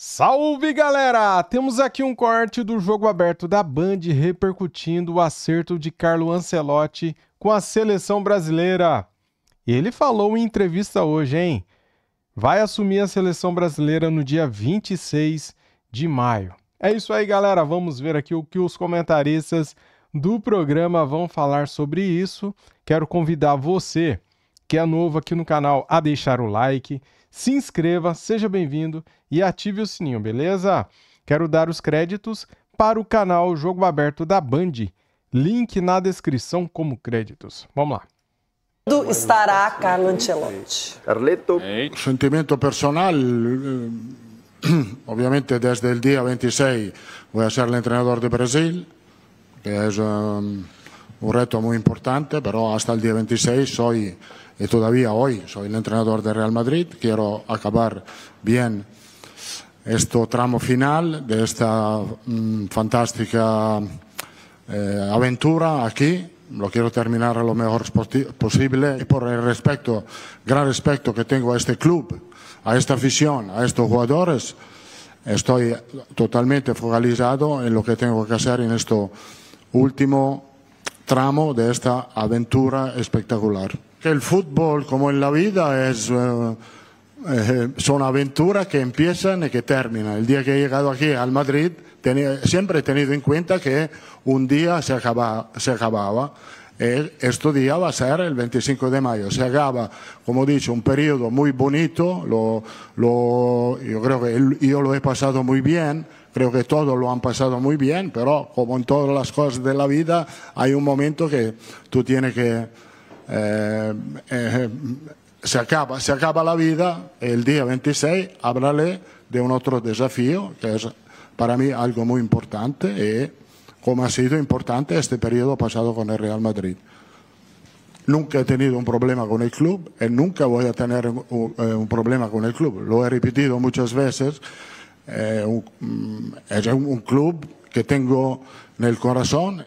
Salve, galera! Temos aqui um corte do jogo aberto da Band repercutindo o acerto de Carlo Ancelotti com a seleção brasileira. Ele falou em entrevista hoje, hein? Vai assumir a seleção brasileira no dia 26 de maio. É isso aí, galera. Vamos ver aqui o que os comentaristas do programa vão falar sobre isso. Quero convidar você, que é novo aqui no canal, a deixar o like, se inscreva, seja bem-vindo e ative o sininho, beleza? Quero dar os créditos para o canal Jogo Aberto da Band, link na descrição como créditos. Vamos lá. Estará Carlo Ancelotti. Carleto. Sentimiento personal, obviamente desde el día 26 voy a ser el entrenador de Brasil, que es un reto muy importante, pero hasta el día 26 soy, y todavía hoy, soy el entrenador de Real Madrid. Quiero acabar bien este tramo final de esta fantástica aventura aquí. Lo quiero terminar lo mejor posible y por el respeto, gran respeto que tengo a este club, a esta afición, a estos jugadores, estoy totalmente focalizado en lo que tengo que hacer en este último tramo de esta aventura espectacular. El fútbol, como en la vida, son aventuras que empiezan y que terminan. El día que he llegado aquí al Madrid, siempre he tenido en cuenta que un día se acababa. Este día va a ser el 25 de mayo. Se acaba, como he dicho, un periodo muy bonito. Yo creo que yo lo he pasado muy bien. Creo que todos lo han pasado muy bien, pero como en todas las cosas de la vida, hay un momento que tú tienes que... se acaba la vida. El día 26 hablaré de un otro desafío, que es para mí algo muy importante, y como ha sido importante este periodo pasado con el Real Madrid. Nunca he tenido un problema con el club y nunca voy a tener un problema con el club. Lo he repetido muchas veces. Es un club que tengo en el corazón.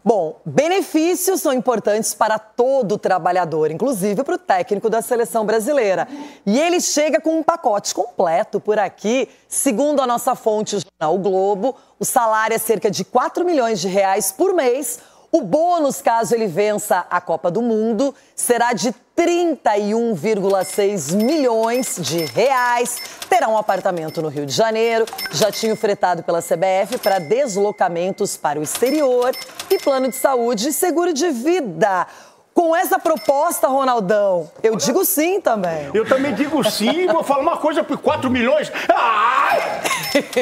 Bom, benefícios são importantes para todo trabalhador, inclusive para o técnico da seleção brasileira. E ele chega com um pacote completo por aqui. Segundo a nossa fonte, o jornal O Globo, o salário é cerca de 4 milhões de reais por mês. O bônus, caso ele vença a Copa do Mundo, será de 31,6 milhões de reais. Terá um apartamento no Rio de Janeiro, jatinho fretado pela CBF para deslocamentos para o exterior e plano de saúde e seguro de vida. Com essa proposta, Ronaldão, eu digo sim também. Eu também digo sim, vou falar uma coisa por 4 milhões.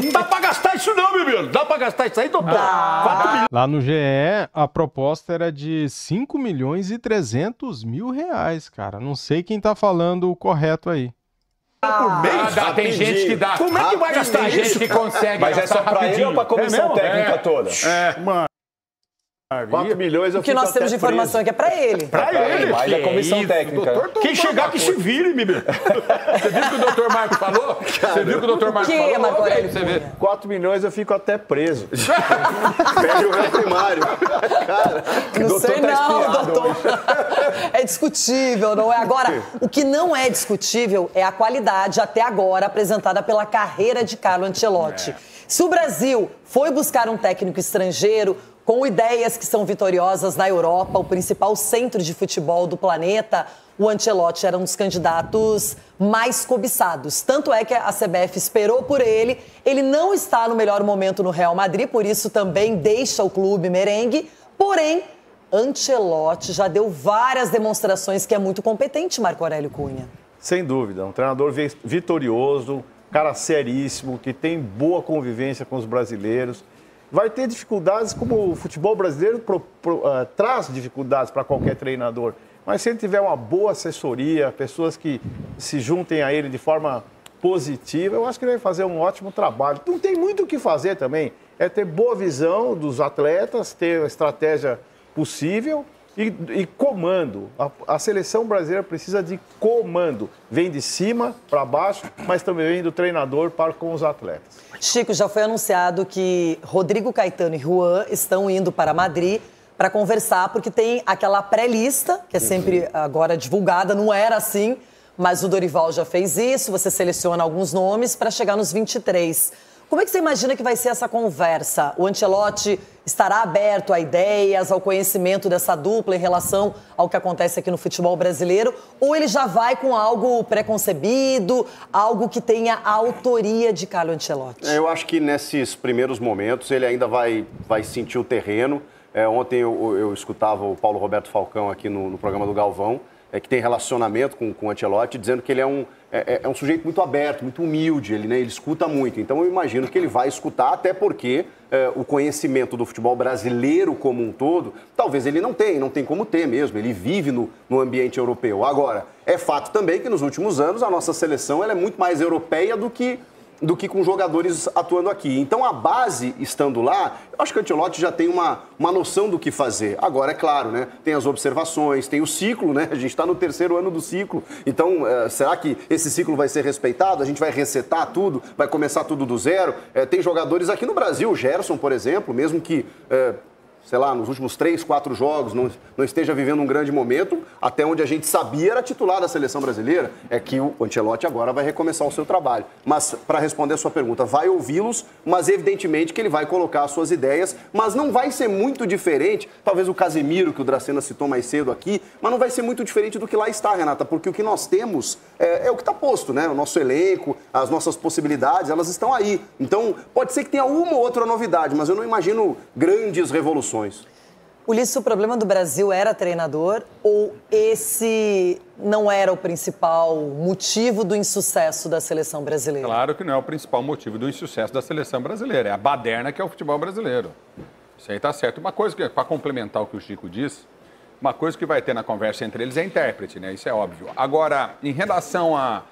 Não dá pra gastar isso não, meu menino. Dá pra gastar isso aí, doutor? 4 milhões. Lá no GE, a proposta era de 5 milhões e 300 mil reais, cara. Não sei quem tá falando o correto aí. Por mês? Tem gente que dá. Como é que vai gastar Tem isso? gente que consegue. Mas é só pra ele ou pra comissão técnica toda? Mano. 4 milhões eu O que nós temos de informação é que é para ele. Pra ele. Mas é comissão técnica. Quem chegar que se vire, menino. Você viu o que o doutor Marco falou? Você viu o que o doutor Marco Que, falou? Marco Aurélio Você vê. 4 milhões eu fico até preso. Perde o réu primário. Cara, Não sei não, espiado doutor. hoje. É discutível, não é? Agora, o que não é discutível é a qualidade até agora apresentada pela carreira de Carlo Ancelotti. Se o Brasil foi buscar um técnico estrangeiro com ideias que são vitoriosas na Europa, o principal centro de futebol do planeta, o Ancelotti era um dos candidatos mais cobiçados. Tanto é que a CBF esperou por ele. Ele não está no melhor momento no Real Madrid, por isso também deixa o clube merengue. Porém, Ancelotti já deu várias demonstrações que é muito competente, Marco Aurélio Cunha. Sem dúvida, um treinador vitorioso, cara seríssimo, que tem boa convivência com os brasileiros. Vai ter dificuldades, como o futebol brasileiro traz dificuldades para qualquer treinador. Mas se ele tiver uma boa assessoria, pessoas que se juntem a ele de forma positiva, eu acho que ele vai fazer um ótimo trabalho. Não tem muito o que fazer também. É ter boa visão dos atletas, ter a estratégia possível e comando. A seleção brasileira precisa de comando. Vem de cima para baixo, mas também vem do treinador para com os atletas. Chico, já foi anunciado que Rodrigo Caetano e Juan estão indo para Madrid para conversar, porque tem aquela pré-lista, que é sempre agora divulgada, não era assim, mas o Dorival já fez isso, você seleciona alguns nomes para chegar nos 23. Como é que você imagina que vai ser essa conversa? O Ancelotti estará aberto a ideias, ao conhecimento dessa dupla em relação ao que acontece aqui no futebol brasileiro? Ou ele já vai com algo preconcebido, algo que tenha a autoria de Carlo Ancelotti? Eu acho que nesses primeiros momentos ele ainda vai sentir o terreno. Ontem eu escutava o Paulo Roberto Falcão aqui no programa do Galvão, que tem relacionamento com o Ancelotti, dizendo que ele é um sujeito muito aberto, muito humilde, ele escuta muito. Então eu imagino que ele vai escutar, até porque o conhecimento do futebol brasileiro como um todo, talvez ele não tem como ter mesmo, ele vive no ambiente europeu. Agora, é fato também que nos últimos anos a nossa seleção ela é muito mais europeia do que com jogadores atuando aqui. Então, a base estando lá, eu acho que o Ancelotti já tem uma noção do que fazer. Agora, é claro, né? Tem as observações, tem o ciclo, né? A gente está no 3º ano do ciclo. Então, será que esse ciclo vai ser respeitado? A gente vai resetar tudo? Vai começar tudo do zero? Tem jogadores aqui no Brasil, o Gerson, por exemplo, mesmo que... sei lá, nos últimos 3, 4 jogos, não esteja vivendo um grande momento, até onde a gente sabia era titular da seleção brasileira, é que o Ancelotti agora vai recomeçar o seu trabalho. Mas, para responder a sua pergunta, vai ouvi-los, mas evidentemente que ele vai colocar as suas ideias, mas não vai ser muito diferente, talvez o Casemiro, que o Dracena citou mais cedo aqui, mas não vai ser muito diferente do que lá está, Renata, porque o que nós temos é o que está posto, né? O nosso elenco, as nossas possibilidades, elas estão aí. Então, pode ser que tenha uma ou outra novidade, mas eu não imagino grandes revoluções. Ulisses, o problema do Brasil era treinador ou esse não era o principal motivo do insucesso da seleção brasileira? Claro que não é o principal motivo do insucesso da seleção brasileira. É a baderna que é o futebol brasileiro. Isso aí tá certo. Uma coisa que, para complementar o que o Chico disse, uma coisa que vai ter na conversa entre eles é intérprete, né? Isso é óbvio. Agora, em relação a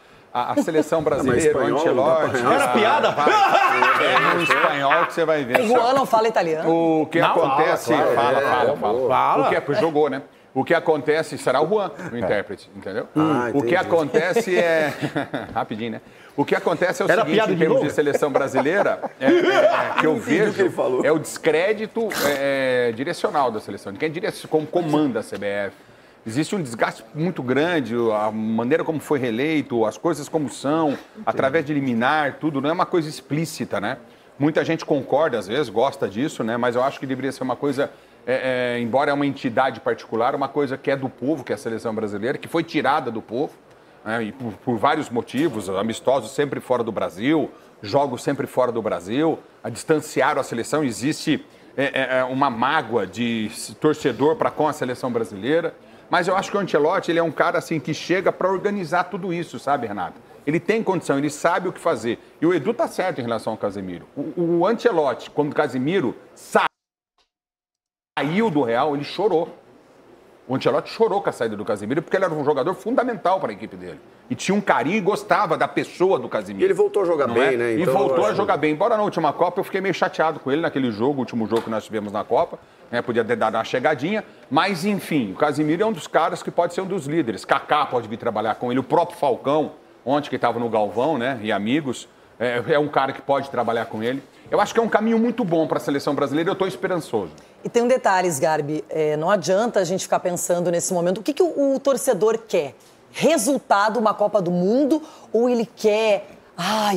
seleção brasileira, o Ancelotti... Era piada? É no espanhol que você vai ver. O Juan não fala italiano? O que acontece... Fala. Jogou, né? O que acontece... Será o Juan, o intérprete, entendeu? O que acontece é... Rapidinho, né? O que acontece é o seguinte, em termos de seleção brasileira, que eu vejo, é o descrédito direcional da seleção. De quem como comanda a CBF. Existe um desgaste muito grande, a maneira como foi reeleito, as coisas como são, através de liminar, tudo, não é uma coisa explícita, né? Muita gente concorda, às vezes, gosta disso, né? Mas eu acho que deveria ser uma coisa, embora é uma entidade particular, uma coisa que é do povo, que é a seleção brasileira, que foi tirada do povo, né? E por vários motivos, amistosos sempre fora do Brasil, jogos sempre fora do Brasil, a distanciar a seleção, existe uma mágoa de torcedor para com a seleção brasileira. Mas eu acho que o Ancelotti, ele é um cara assim que chega para organizar tudo isso, sabe, Renata? Ele tem condição, ele sabe o que fazer. E o Edu tá certo em relação ao Casemiro. O Ancelotti, quando o Casemiro saiu do Real, ele chorou. O Ancelotti chorou com a saída do Casemiro porque ele era um jogador fundamental para a equipe dele. E tinha um carinho e gostava da pessoa do Casemiro. E ele voltou a jogar bem, né? Então, e voltou a jogar bem. Embora na última Copa eu fiquei meio chateado com ele naquele jogo, o último jogo que nós tivemos na Copa. Podia ter dado uma chegadinha. Mas, enfim, o Casemiro é um dos caras que pode ser um dos líderes. Kaká pode vir trabalhar com ele. O próprio Falcão, ontem que estava no Galvão, né? E amigos, é um cara que pode trabalhar com ele. Eu acho que é um caminho muito bom para a seleção brasileira e eu estou esperançoso. E tem um detalhe, Garbi, não adianta a gente ficar pensando nesse momento, o que o torcedor quer? Resultado, uma Copa do Mundo, ou ele quer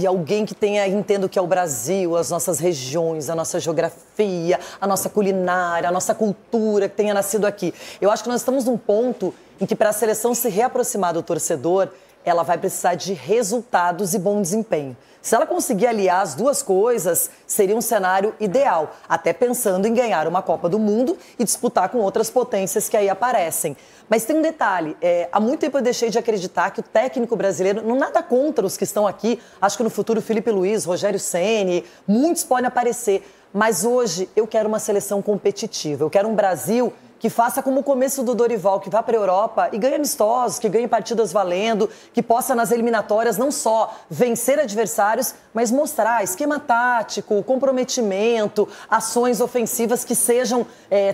alguém que entenda o que é o Brasil, as nossas regiões, a nossa geografia, a nossa culinária, a nossa cultura, que tenha nascido aqui? Eu acho que nós estamos num ponto em que para a seleção se reaproximar do torcedor, ela vai precisar de resultados e bom desempenho. Se ela conseguir aliar as duas coisas, seria um cenário ideal, até pensando em ganhar uma Copa do Mundo e disputar com outras potências que aí aparecem. Mas tem um detalhe, há muito tempo eu deixei de acreditar que o técnico brasileiro, não nada contra os que estão aqui, acho que no futuro Felipe Luiz, Rogério Ceni, muitos podem aparecer, mas hoje eu quero uma seleção competitiva, eu quero um Brasil que faça como o começo do Dorival, que vá para a Europa e ganhe amistosos, que ganhe partidas valendo, que possa nas eliminatórias não só vencer adversários, mas mostrar esquema tático, comprometimento, ações ofensivas que sejam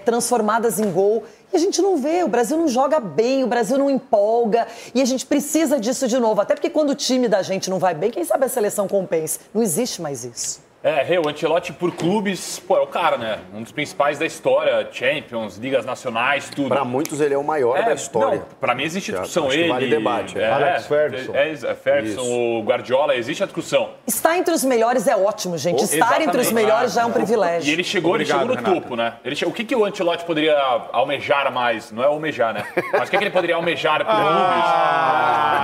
transformadas em gol. E a gente não vê, o Brasil não joga bem, o Brasil não empolga e a gente precisa disso de novo. Até porque quando o time da gente não vai bem, quem sabe a seleção compensa. Não existe mais isso. O Ancelotti por clubes, é o cara, né? Um dos principais da história, Champions, ligas nacionais, tudo. Para muitos ele é o maior da história. Não, para mim existe discussão. Acho que vale debate. Alex Ferguson. Ferguson, o Guardiola, existe a discussão. Estar entre os melhores é ótimo, gente. Estar entre os melhores já é um privilégio. E ele chegou no topo, né? O que o Ancelotti poderia almejar mais? Não é almejar, né? Mas o que ele poderia almejar por clubes?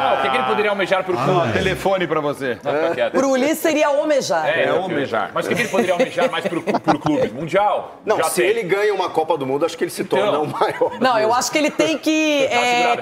Não, o que ele poderia almejar por clubes? Telefone pra você. Pro Ulisses seria almejar. Almejar. Mas o que ele poderia almejar mais por clubes? Mundial? Não, se ele ganha uma Copa do Mundo, acho que ele se torna o maior. Não, eu acho que ele tem que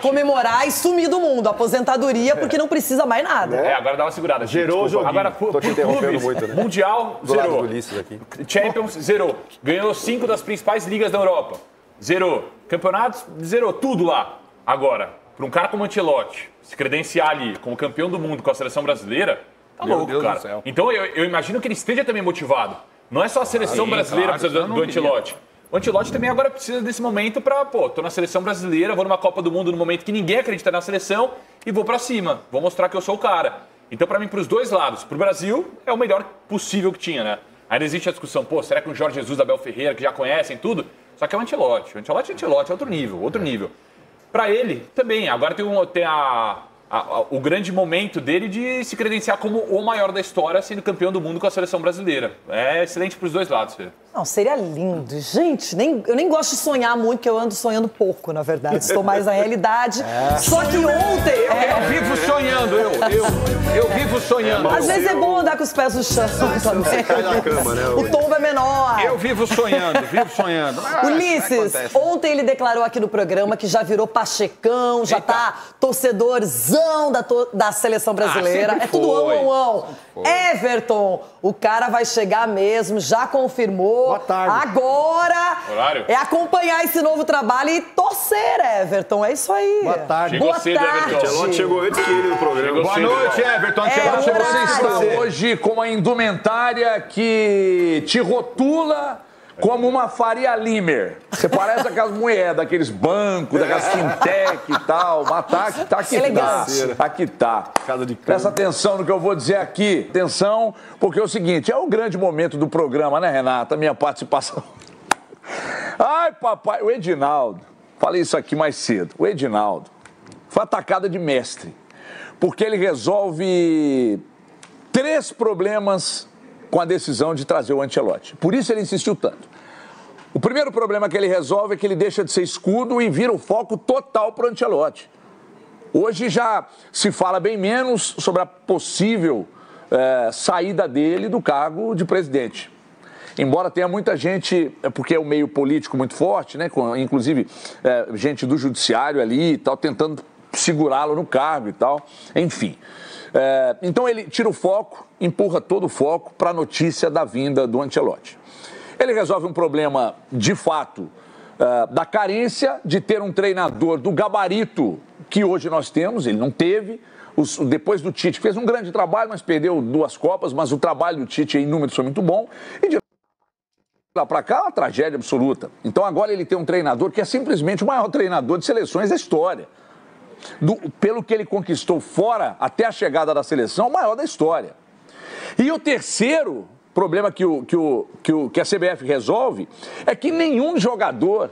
comemorar e sumir do mundo. Aposentadoria, porque não precisa mais nada. Agora dá uma segurada. Zerou o joguinho. Agora, por clubes, muito, né? Mundial, do lado zerou. do Ulisses aqui. Champions, zerou. Ganhou 5 das principais ligas da Europa. Zerou. Campeonatos, zerou. Tudo lá. Agora, para um cara como Ancelotti se credenciar ali como campeão do mundo com a seleção brasileira, tá louco, cara. Então eu imagino que ele esteja também motivado. Não é só a seleção brasileira que precisa do Ancelotti. O Ancelotti também agora precisa desse momento pra, tô na seleção brasileira, vou numa Copa do Mundo no momento que ninguém acredita na seleção e vou pra cima. Vou mostrar que eu sou o cara. Então, pra mim, pros dois lados. Pro Brasil, é o melhor possível que tinha, né? Ainda existe a discussão, será que o Jorge Jesus, Abel Ferreira, que já conhecem tudo? Só que é o Ancelotti. O Ancelotti é outro nível. Pra ele, também. Agora tem o grande momento dele de se credenciar como o maior da história, sendo campeão do mundo com a seleção brasileira. É excelente para os dois lados, Fê. Não, seria lindo. Gente, eu nem gosto de sonhar muito, porque eu ando sonhando pouco, na verdade. Estou mais na realidade. Só que ontem... Eu vivo sonhando, eu vivo sonhando. Às vezes é bom andar com os pés no chão também. Você cai na cama, né? O tombo é menor. Eu vivo sonhando. Ulisses, ontem ele declarou aqui no programa que já virou pachecão, já tá torcedorzão da seleção brasileira. É tudo ão. Everton, o cara vai chegar mesmo, já confirmou. Boa tarde. Agora Horário. é acompanhar esse novo trabalho e torcer, Everton. É isso aí. Boa tarde. Chegou cedo, Everton. Ancelotti chegou antes que ele no programa. Boa noite, Everton. Você está hoje com uma indumentária que te rotula como uma Faria Limer. Você parece aquelas mulheres daqueles bancos, daquelas fintech e tal. Mas tá aqui elegante. tá. Aqui tá. Casa de Presta atenção no que eu vou dizer aqui. Atenção, porque é o seguinte, é o grande momento do programa, né, Renata? Minha participação. Ai, papai, o Edinaldo. Falei isso aqui mais cedo. O Edinaldo foi atacada de mestre. Porque ele resolve 3 problemas com a decisão de trazer o Ancelotti. Por isso ele insistiu tanto. O primeiro problema que ele resolve é que ele deixa de ser escudo e vira o foco total para o Ancelotti. Hoje já se fala bem menos sobre a possível saída dele do cargo de presidente. Embora tenha muita gente, porque é um meio político muito forte, né, inclusive gente do judiciário ali e tal, tentando segurá-lo no cargo e tal, enfim. Então ele tira o foco, empurra todo o foco para a notícia da vinda do Ancelotti. Ele resolve um problema, de fato, da carência de ter um treinador do gabarito que hoje nós temos, ele não teve. Depois do Tite, fez um grande trabalho, mas perdeu 2 Copas, mas o trabalho do Tite em números foi muito bom. E de lá para cá, é uma tragédia absoluta. Então agora ele tem um treinador que é simplesmente o maior treinador de seleções da história. Pelo que ele conquistou fora, até a chegada da seleção, o maior da história. E o terceiro problema que a CBF resolve é que nenhum jogador...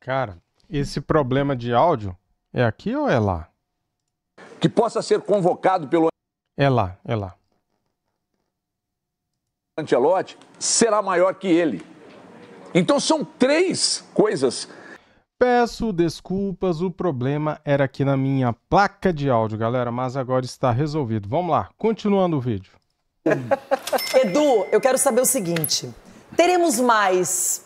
Cara, esse problema de áudio é aqui ou é lá? Que possa ser convocado pelo... É lá. Ancelotti, será maior que ele. Então são 3 coisas... Peço desculpas, o problema era aqui na minha placa de áudio, galera, mas agora está resolvido. Vamos lá, continuando o vídeo. Edu, eu quero saber o seguinte, teremos mais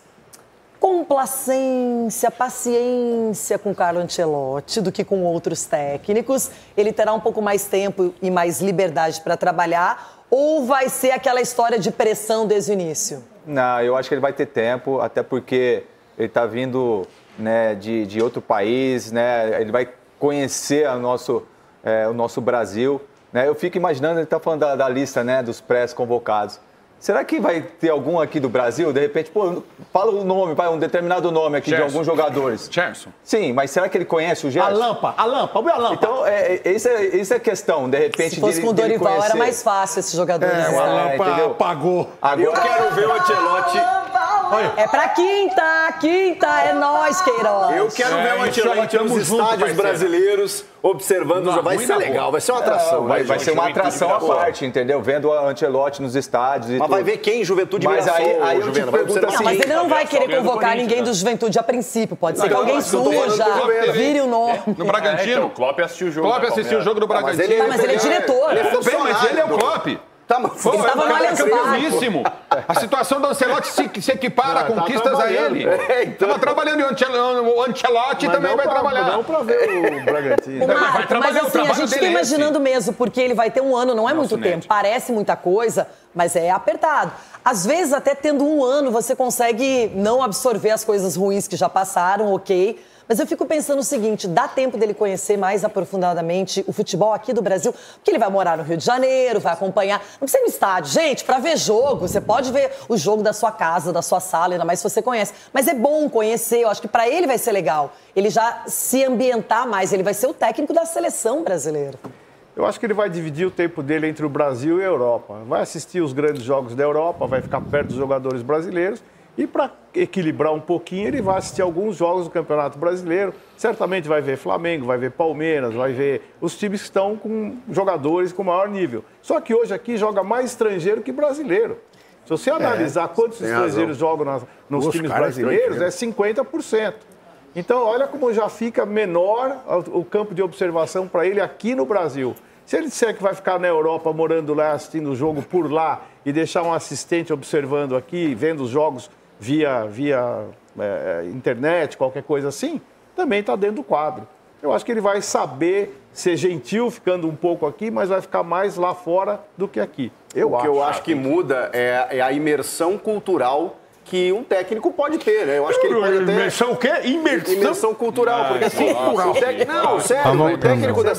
complacência, paciência com Carlo Ancelotti do que com outros técnicos? Ele terá um pouco mais tempo e mais liberdade para trabalhar ou vai ser aquela história de pressão desde o início? Não, eu acho que ele vai ter tempo, até porque ele está vindo... né, de outro país, né, ele vai conhecer o nosso Brasil. Né, eu fico imaginando, ele está falando da lista, né, dos pré-convocados. Será que vai ter algum aqui do Brasil, de repente, pô, fala o nome, um determinado nome aqui de alguns jogadores. Gerson. Sim, mas será que ele conhece o Gerson? A Lampa. Então, isso é a questão, de repente, se fosse com o Dorival, era mais fácil esse jogador. O Lampa apagou. Agora eu quero ver o Ancelotti... É pra quinta, é nós, Queiroz. Eu quero ver o Ancelotti nos estádios brasileiros observando. Vai ser legal, vai ser uma atração. Vai ser uma atração à parte, entendeu? Vendo o Ancelotti nos estádios. Mas vai ver quem? Juventude Mirassol. Aí eu te pergunto assim... Mas ele não vai querer convocar ninguém do Juventude a princípio. Pode ser que alguém suja, vire o nome. No Bragantino. O Klopp assistiu o jogo. Klopp assistiu o jogo do Bragantino. Mas ele é diretor. Mas ele é o Klopp. Ele tava no Allianz campeoníssimo. A situação do Ancelotti se equipara a conquistas a ele. Estava trabalhando e o Ancelotti também vai trabalhar. Não para ver o Bragantino. Mas assim, a gente fica imaginando mesmo, porque ele vai ter um ano, não é muito tempo. Parece muita coisa, mas é apertado. Às vezes, até tendo um ano, você consegue não absorver as coisas ruins que já passaram, ok. Mas eu fico pensando o seguinte, dá tempo dele conhecer mais aprofundadamente o futebol aqui do Brasil? Porque ele vai morar no Rio de Janeiro, vai acompanhar... Não precisa ir no estádio. Gente, para ver jogo, você pode ver o jogo da sua casa, da sua sala, ainda mais se você conhece. Mas é bom conhecer, eu acho que para ele vai ser legal. Ele já se ambientar mais, ele vai ser o técnico da seleção brasileira. Eu acho que ele vai dividir o tempo dele entre o Brasil e a Europa. Vai assistir os grandes jogos da Europa, vai ficar perto dos jogadores brasileiros. E para equilibrar um pouquinho, ele vai assistir alguns jogos do Campeonato Brasileiro. Certamente vai ver Flamengo, vai ver Palmeiras, vai ver os times que estão com jogadores com maior nível. Só que hoje aqui joga mais estrangeiro que brasileiro. Se você analisar quantos estrangeiros jogam nos times brasileiros, é 50%. Então, olha como já fica menor o campo de observação para ele aqui no Brasil. Se ele disser que vai ficar na Europa, morando lá, assistindo o jogo por lá e deixar um assistente observando aqui, vendo os jogos via internet, qualquer coisa assim, também está dentro do quadro. Eu acho que ele vai saber ser gentil ficando um pouco aqui, mas vai ficar mais lá fora do que aqui. O que eu acho que muda é a imersão cultural que um técnico pode ter, né? Eu acho que ele pode ter... Imersão o quê? Imersão cultural. Porque assim, não, sério, o técnico da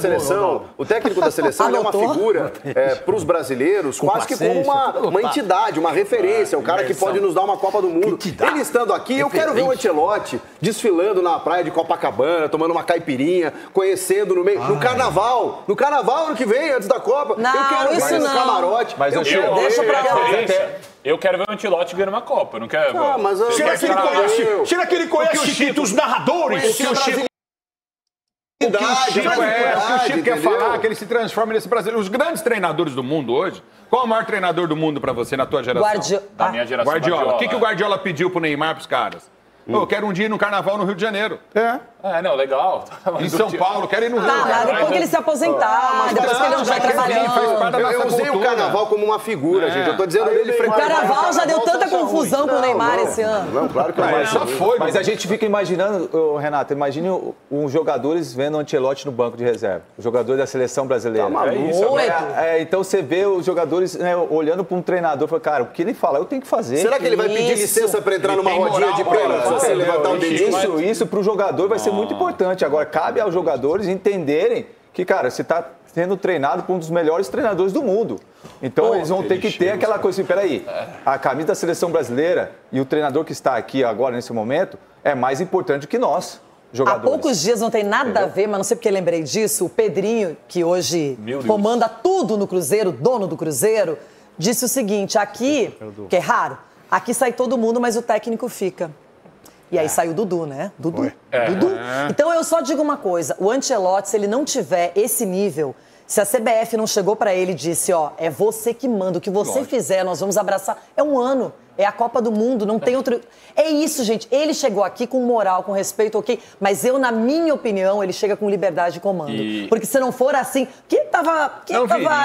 seleção ele é uma figura para os brasileiros quase que como uma entidade, uma referência, o cara que pode nos dar uma Copa do Mundo. Ele estando aqui, eu quero ver o Ancelotti desfilando na praia de Copacabana, tomando uma caipirinha, conhecendo no meio, no carnaval ano que vem, antes da Copa. Não, eu quero isso ver no não. camarote. Mas deixa pra lá. Eu quero ver o Ancelotti ganhando uma Copa, não quero... mas será que ele conhece os títulos narradores? O que o Chico quer falar, que ele se transforma nesse brasileiro. Os grandes treinadores do mundo hoje, qual é o maior treinador do mundo pra você, na tua geração? Da minha geração, Guardiola. O que o Guardiola pediu pro Neymar, pros caras? Eu quero um dia ir no Carnaval no Rio de Janeiro. Não, legal. Em São Paulo, quero ir no Rio. Mas depois que ele se aposentar, depois que ele não estiver trabalhando. Eu usei o Carnaval como uma figura, gente. Eu tô dizendo ele O Carnaval já deu tanta confusão com o Neymar esse ano. Não, claro que não. Já foi. Mas a gente fica imaginando, Renato, imagine os jogadores vendo o Ancelotti no banco de reserva. O jogador da seleção brasileira. Então você vê os jogadores olhando para um treinador e fala, cara, o que ele fala, eu tenho que fazer. Será que ele vai pedir licença para entrar numa rodinha de pênalti? Você levantar o dedinho? Isso para o jogador vai ser muito importante. Agora, cabe aos jogadores entenderem que, cara, você está sendo treinado por um dos melhores treinadores do mundo. Então, eles vão ter que ter aquela coisa assim, peraí, a camisa da seleção brasileira e o treinador que está aqui agora, nesse momento, é mais importante que nós, jogadores. Há poucos dias, não tem nada a ver, mas não sei porque lembrei disso, o Pedrinho, que hoje comanda tudo no Cruzeiro, dono do Cruzeiro, disse o seguinte, aqui, que é raro, aqui sai todo mundo, mas o técnico fica. E aí saiu o Dudu, né? Dudu. Então eu só digo uma coisa, o Ancelotti, se ele não tiver esse nível, se a CBF não chegou pra ele e disse, é você que manda, o que você fizer, nós vamos abraçar, é um ano. É a Copa do Mundo, não tem outro... É isso, gente. Ele chegou aqui com moral, com respeito, ok. Mas eu, na minha opinião, ele chega com liberdade de comando. Porque se não for assim... Quem tava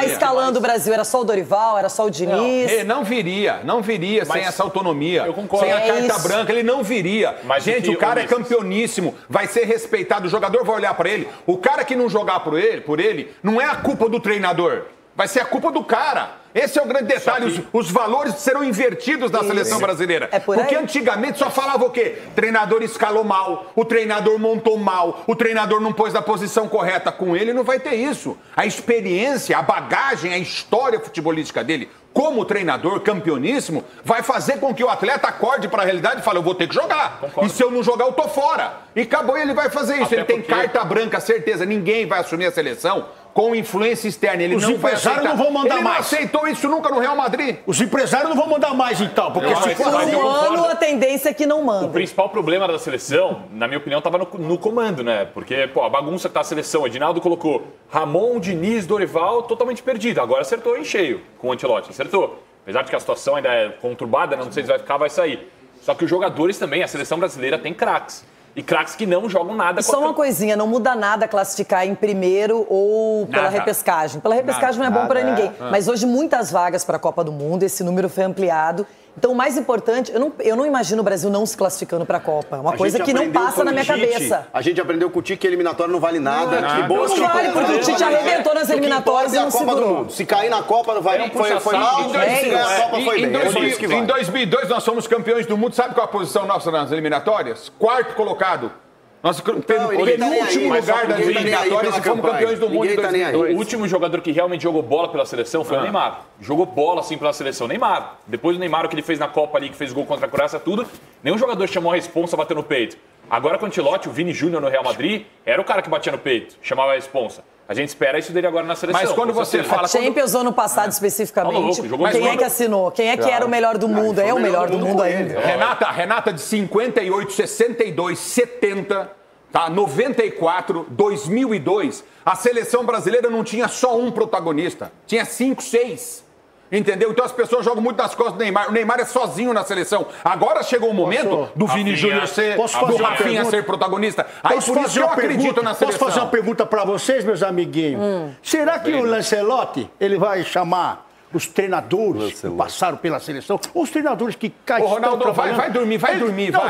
escalando o Brasil? Era só o Dorival? Era só o Diniz? Não viria sem essa autonomia. Eu concordo. Sem a carta branca, ele não viria. Mas, gente, o cara é campeoníssimo. Vai ser respeitado. O jogador vai olhar pra ele. O cara que não jogar por ele, não é a culpa do treinador. Vai ser a culpa do cara. Esse é o grande detalhe. Os valores serão invertidos na seleção brasileira. Porque antigamente só falava o quê? O treinador escalou mal, o treinador montou mal, o treinador não pôs na posição correta. Com ele não vai ter isso. A experiência, a bagagem, a história futebolística dele, como treinador campeoníssimo, vai fazer com que o atleta acorde para a realidade e fale, eu vou ter que jogar. Concordo. E se eu não jogar, eu tô fora. E acabou, ele vai fazer isso. Até ele tem carta branca, certeza. Ninguém vai assumir a seleção com influência externa. Ele não vai aceitar. Os empresários não vão mandar mais. Ele não aceitou isso nunca no Real Madrid. Os empresários não vão mandar mais, então. Porque se for um ano, a tendência é que não manda. O principal problema da seleção, na minha opinião, estava no comando, né? Porque, pô, a bagunça que tá a seleção, o Edinaldo colocou Ramon, Diniz, Dorival, totalmente perdido. Agora acertou em cheio com o Ancelotti. Acertou. Apesar de que a situação ainda é conturbada, não sei se vai ficar, vai sair. Só que os jogadores também, a seleção brasileira tem craques. E craques que não jogam nada. E só uma coisinha, não muda nada classificar em primeiro ou pela repescagem. Pela repescagem não é bom para ninguém. Mas hoje muitas vagas para a Copa do Mundo, esse número foi ampliado. Então o mais importante, eu não imagino o Brasil não se classificando para a Copa. Uma coisa que não passa na minha cabeça. A gente aprendeu com o Tite que eliminatória não vale nada. Não vale, porque o Tite arrebentou nas eliminatórias e não segurou. Se cair na Copa não vai, foi mal, se ganhar a Copa foi bem. Em 2002 nós somos campeões do mundo. Sabe qual é a posição nossa nas eliminatórias? Quarto colocado. Nós no último lugar das eliminatórias e fomos campeões do mundo em 2002. O último jogador que realmente jogou bola pela seleção foi o Neymar. Jogou bola, assim, pela seleção. Neymar. Depois do Neymar, o que ele fez na Copa ali, que fez gol contra a Croácia, tudo, nenhum jogador chamou a responsa, bateu no peito. Agora com o Ancelotti, o Vini Júnior no Real Madrid, era o cara que batia no peito, chamava a responsa. A gente espera isso dele agora na seleção. Mas quando você fala... A Champions ano passado, especificamente, quem é que assinou? Quem é que era o melhor do mundo? É o melhor do mundo ainda. Renata de 58, 62, 70... Tá, 94, 2002, a seleção brasileira não tinha só um protagonista, tinha 5, 6. Entendeu? Então as pessoas jogam muito nas costas do Neymar. O Neymar é sozinho na seleção. Agora chegou o momento do Vini Júnior ser, do Rafinha ser protagonista. Aí por isso eu acredito na seleção. Posso fazer uma pergunta para vocês, meus amiguinhos? Será que o Lancelotti, ele vai chamar os treinadores que passaram pela seleção, os treinadores que caem. Ô, Ronaldo, vai dormir, vai.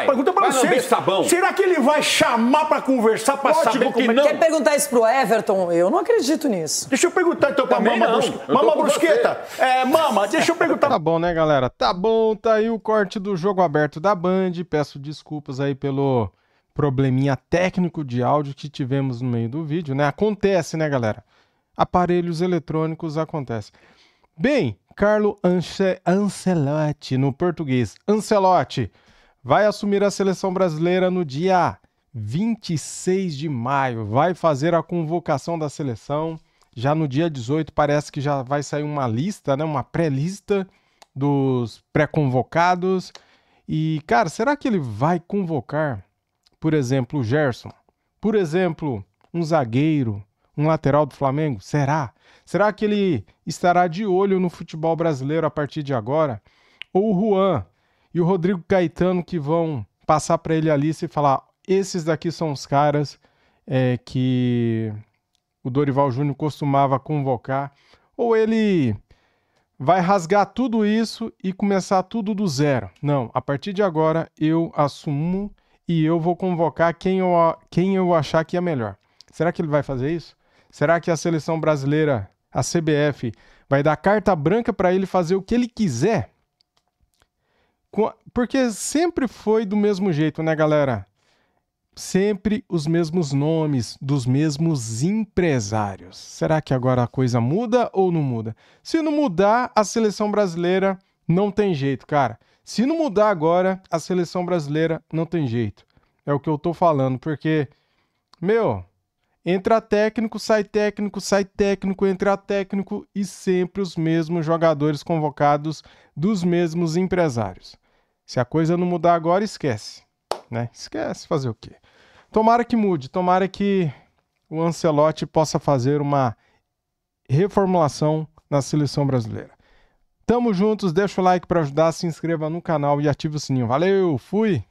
Pergunta pra vocês. Sabão. Será que ele vai chamar pra conversar, pra saber como é que... Quer perguntar isso pro Everton? Eu não acredito nisso. Deixa eu perguntar então pra Mama Brusqueta. Mama, deixa eu perguntar. Tá bom, né, galera? Tá bom, tá aí o corte do Jogo Aberto da Band. Peço desculpas aí pelo probleminha técnico de áudio que tivemos no meio do vídeo, né? Acontece, né, galera? Aparelhos eletrônicos acontece. Bem, Carlo Ancelotti, no português, Ancelotti, vai assumir a seleção brasileira no dia 26 de maio. Vai fazer a convocação da seleção. Já no dia 18 parece que já vai sair uma lista, né? Uma pré-lista dos pré-convocados. E, cara, será que ele vai convocar, por exemplo, o Gerson? Por exemplo, um zagueiro, um lateral do Flamengo? Será? Será que ele estará de olho no futebol brasileiro a partir de agora? Ou o Juan e o Rodrigo Caetano que vão passar para ele a lista e falar: esses daqui são os caras que o Dorival Júnior costumava convocar? Ou ele vai rasgar tudo isso e começar tudo do zero? Não, a partir de agora eu assumo e eu vou convocar quem eu achar que é melhor. Será que ele vai fazer isso? Será que a seleção brasileira, a CBF, vai dar carta branca para ele fazer o que ele quiser? Porque sempre foi do mesmo jeito, né, galera? Sempre os mesmos nomes dos mesmos empresários. Será que agora a coisa muda ou não muda? Se não mudar, a seleção brasileira não tem jeito, cara. Se não mudar agora, a seleção brasileira não tem jeito. É o que eu tô falando, porque, entra técnico, sai técnico, entra técnico e sempre os mesmos jogadores convocados dos mesmos empresários. Se a coisa não mudar agora, esquece, né? Esquece, fazer o quê? Tomara que mude, tomara que o Ancelotti possa fazer uma reformulação na seleção brasileira. Tamo juntos, deixa o like para ajudar, se inscreva no canal e ative o sininho. Valeu, fui!